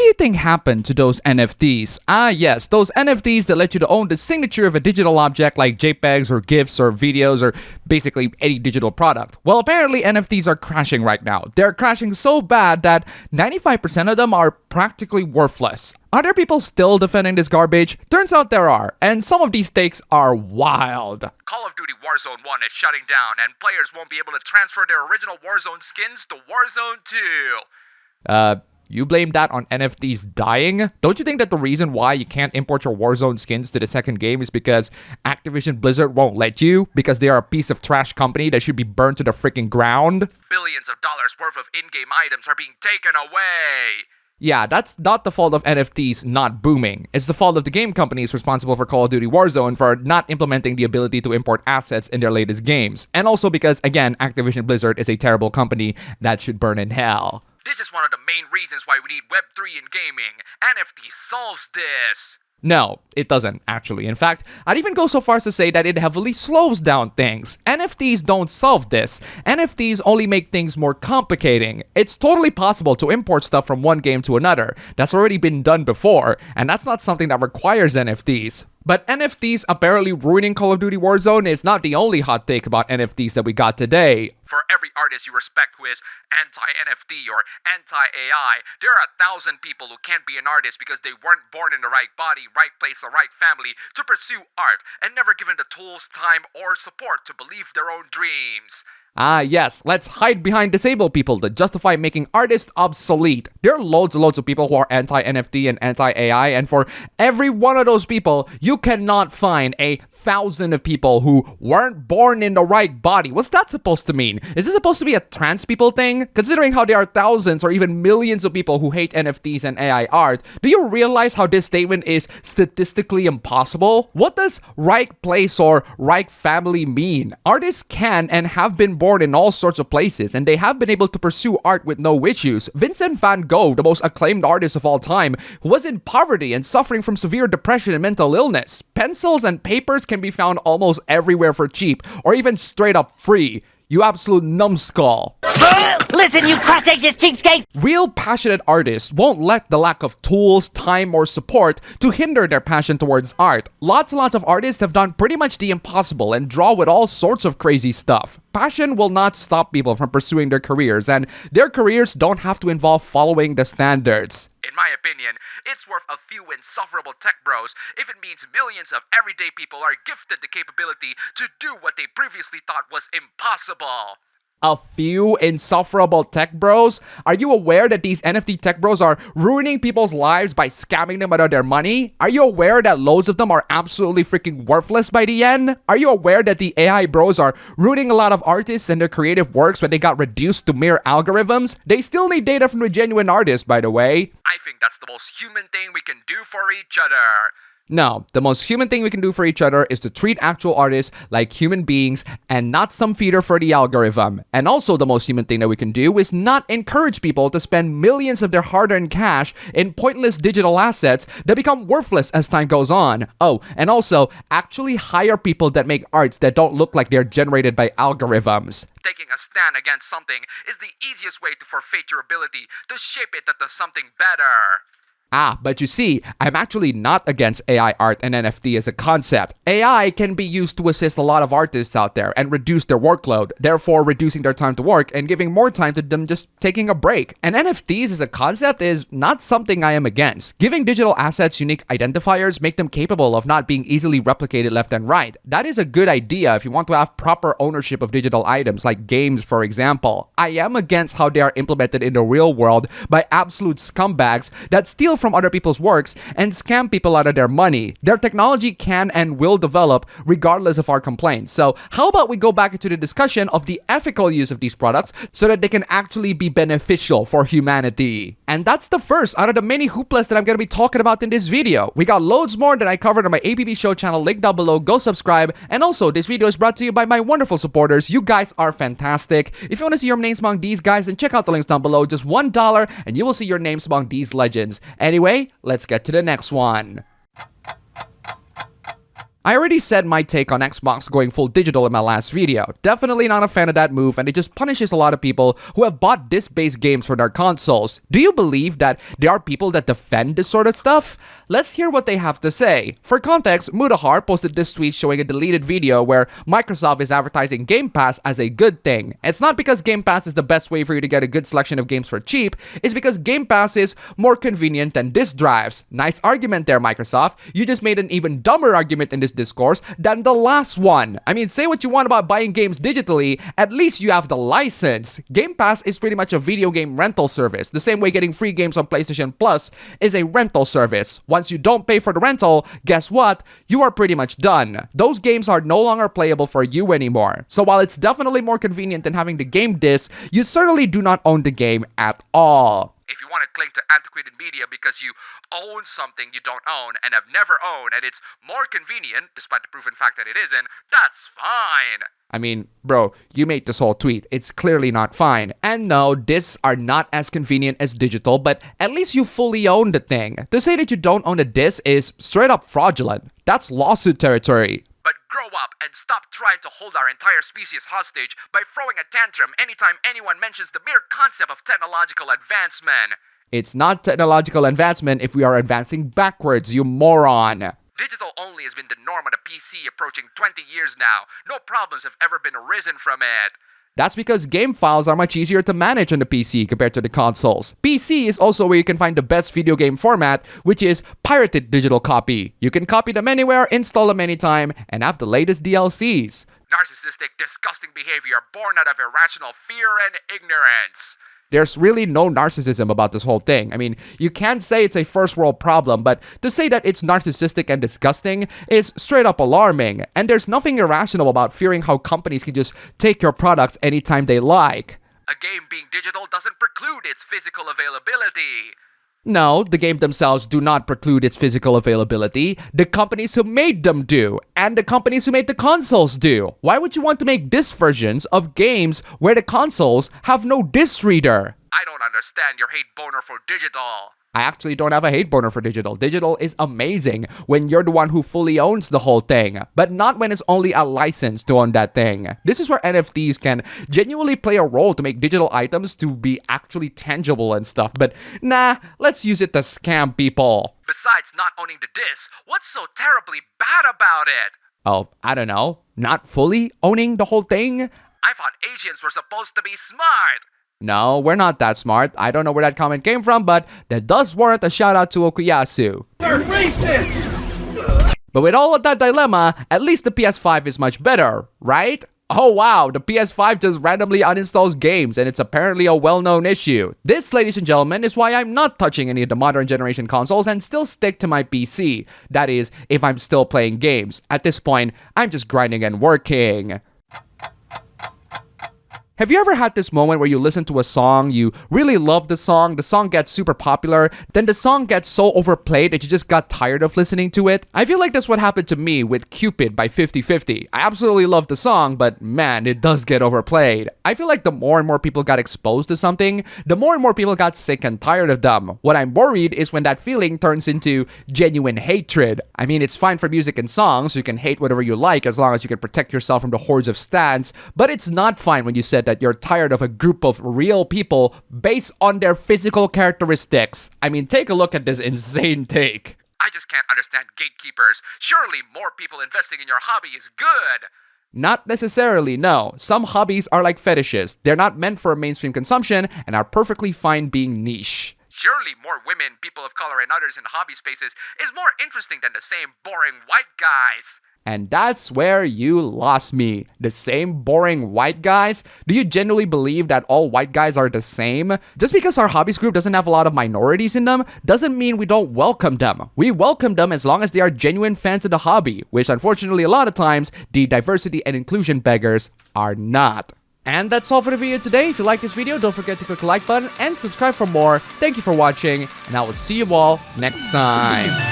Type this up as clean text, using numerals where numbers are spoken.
do you think happened to those NFTs? Ah yes, those NFTs that let you to own the signature of a digital object like JPEGs or GIFs or videos or basically any digital product. Well, apparently NFTs are crashing right now. They're crashing so bad that 95% of them are practically worthless. Are there people still defending this garbage? Turns out there are, and some of these takes are wild. Call of Duty Warzone 1 is shutting down, and players won't be able to transfer their original Warzone skins to Warzone 2. You blame that on NFTs dying? Don't you think that the reason why you can't import your Warzone skins to the second game is because Activision Blizzard won't let you? Because they are a piece of trash company that should be burned to the freaking ground? Billions of dollars worth of in-game items are being taken away. Yeah, that's not the fault of NFTs not booming. It's the fault of the game companies responsible for Call of Duty Warzone for not implementing the ability to import assets in their latest games. And also because, again, Activision Blizzard is a terrible company that should burn in hell. This is one of the main reasons why we need Web3 in gaming. NFT solves this. No, it doesn't, actually. In fact, I'd even go so far as to say that it heavily slows down things. NFTs don't solve this. NFTs only make things more complicating. It's totally possible to import stuff from one game to another. That's already been done before, and that's not something that requires NFTs. But NFTs apparently ruining Call of Duty Warzone is not the only hot take about NFTs that we got today. For every artist you respect who is anti-NFT or anti-AI, there are 1,000 people who can't be an artist because they weren't born in the right body, right place, or right family to pursue art, and never given the tools, time, or support to believe their own dreams. Ah yes, let's hide behind disabled people to justify making artists obsolete. There are loads and loads of people who are anti-NFT and anti-AI, and for every one of those people, you cannot find 1,000 of people who weren't born in the right body. What's that supposed to mean? Is this supposed to be a trans people thing? Considering how there are thousands or even millions of people who hate NFTs and AI art, do you realize how this statement is statistically impossible? What does right place or right family mean? Artists can and have been born in all sorts of places, and they have been able to pursue art with no issues. Vincent van Gogh, the most acclaimed artist of all time, was in poverty and suffering from severe depression and mental illness. Pencils and papers can be found almost everywhere for cheap, or even straight up free. You absolute numbskull. Listen, you cross-ages cheapskate! Real passionate artists won't let the lack of tools, time, or support to hinder their passion towards art. Lots and lots of artists have done pretty much the impossible and draw with all sorts of crazy stuff. Passion will not stop people from pursuing their careers, and their careers don't have to involve following the standards. In my opinion, it's worth a few insufferable tech bros if it means millions of everyday people are gifted the capability to do what they previously thought was impossible. A few insufferable tech bros? Are you aware that these NFT tech bros are ruining people's lives by scamming them out of their money? Are you aware that loads of them are absolutely freaking worthless by the end? Are you aware that the AI bros are ruining a lot of artists and their creative works when they got reduced to mere algorithms? They still need data from the genuine artists, by the way. I think that's the most human thing we can do for each other. No, the most human thing we can do for each other is to treat actual artists like human beings and not some feeder for the algorithm. And also the most human thing that we can do is not encourage people to spend millions of their hard-earned cash in pointless digital assets that become worthless as time goes on. Oh, and also actually hire people that make arts that don't look like they're generated by algorithms. Taking a stand against something is the easiest way to forfeit your ability to shape it into something better. Ah, but you see, I'm actually not against AI art and NFT as a concept. AI can be used to assist a lot of artists out there and reduce their workload, therefore reducing their time to work and giving more time to them just taking a break. And NFTs as a concept is not something I am against. Giving digital assets unique identifiers make them capable of not being easily replicated left and right. That is a good idea if you want to have proper ownership of digital items like games, for example. I am against how they are implemented in the real world by absolute scumbags that steal from other people's works and scam people out of their money. Their technology can and will develop regardless of our complaints. So how about we go back into the discussion of the ethical use of these products so that they can actually be beneficial for humanity. And that's the first out of the many hooplas that I'm going to be talking about in this video. We got loads more that I covered on my APB show channel, link down below, go subscribe. And also, this video is brought to you by my wonderful supporters. You guys are fantastic. If you want to see your names among these guys, then check out the links down below. Just $1 and you will see your names among these legends. Anyway, let's get to the next one. I already said my take on Xbox going full digital in my last video. Definitely not a fan of that move, and it just punishes a lot of people who have bought disc-based games for their consoles. Do you believe that there are people that defend this sort of stuff? Let's hear what they have to say. For context, Mudahar posted this tweet showing a deleted video where Microsoft is advertising Game Pass as a good thing. It's not because Game Pass is the best way for you to get a good selection of games for cheap, it's because Game Pass is more convenient than disk drives. Nice argument there, Microsoft. You just made an even dumber argument in this discourse than the last one. I mean, say what you want about buying games digitally, at least you have the license. Game Pass is pretty much a video game rental service, the same way getting free games on PlayStation Plus is a rental service. Once you don't pay for the rental, guess what? You are pretty much done. Those games are no longer playable for you anymore. So while it's definitely more convenient than having the game disc, you certainly do not own the game at all. If you want to cling to antiquated media because you own something you don't own and have never owned and it's more convenient, despite the proven fact that it isn't, that's fine. I mean, bro, you made this whole tweet. It's clearly not fine. And no, discs are not as convenient as digital, but at least you fully own the thing. To say that you don't own a disc is straight up fraudulent. That's lawsuit territory. But grow up and stop trying to hold our entire species hostage by throwing a tantrum anytime anyone mentions the mere concept of technological advancement. It's not technological advancement if we are advancing backwards, you moron. Digital only has been the norm on the PC approaching 20 years now. No problems have ever been arisen from it. That's because game files are much easier to manage on the PC compared to the consoles. PC is also where you can find the best video game format, which is pirated digital copy. You can copy them anywhere, install them anytime, and have the latest DLCs. Narcissistic, disgusting behavior born out of irrational fear and ignorance. There's really no narcissism about this whole thing. I mean, you can't say it's a first world problem, but to say that it's narcissistic and disgusting is straight up alarming. And there's nothing irrational about fearing how companies can just take your products anytime they like. A game being digital doesn't preclude its physical availability. No, the game themselves do not preclude its physical availability. The companies who made them do, and the companies who made the consoles do. Why would you want to make disc versions of games where the consoles have no disc reader? I don't understand your hate boner for digital. I actually don't have a hate boner for digital. Digital is amazing when you're the one who fully owns the whole thing, but not when it's only a license to own that thing. This is where NFTs can genuinely play a role to make digital items to be actually tangible and stuff, but nah, let's use it to scam people. Besides not owning the disc, what's so terribly bad about it? Oh, I don't know. Not fully owning the whole thing? I thought Asians were supposed to be smart. No, we're not that smart. I don't know where that comment came from, but that does warrant a shout out to Okuyasu. They're racist! But with all of that dilemma, at least the PS5 is much better, right? Oh wow, the PS5 just randomly uninstalls games, and it's apparently a well-known issue. This, ladies and gentlemen, is why I'm not touching any of the modern generation consoles and still stick to my PC. That is, if I'm still playing games. At this point, I'm just grinding and working. Have you ever had this moment where you listen to a song, you really love the song gets super popular, then the song gets so overplayed that you just got tired of listening to it? I feel like that's what happened to me with Cupid by 50/50. I absolutely love the song, but man, it does get overplayed. I feel like the more and more people got exposed to something, the more and more people got sick and tired of them. What I'm worried is when that feeling turns into genuine hatred. I mean, it's fine for music and songs, you can hate whatever you like as long as you can protect yourself from the hordes of stans, but it's not fine when you said that you're tired of a group of real people based on their physical characteristics. I mean, take a look at this insane take. I just can't understand gatekeepers. Surely more people investing in your hobby is good. Not necessarily, no. Some hobbies are like fetishes. They're not meant for mainstream consumption and are perfectly fine being niche. Surely more women, people of color, and others in hobby spaces is more interesting than the same boring white guys. And that's where you lost me. The same boring white guys? Do you genuinely believe that all white guys are the same? Just because our hobbies group doesn't have a lot of minorities in them, doesn't mean we don't welcome them. We welcome them as long as they are genuine fans of the hobby, which unfortunately a lot of times, the diversity and inclusion beggars are not. And that's all for the video today. If you like this video, don't forget to click the like button and subscribe for more. Thank you for watching, and I will see you all next time.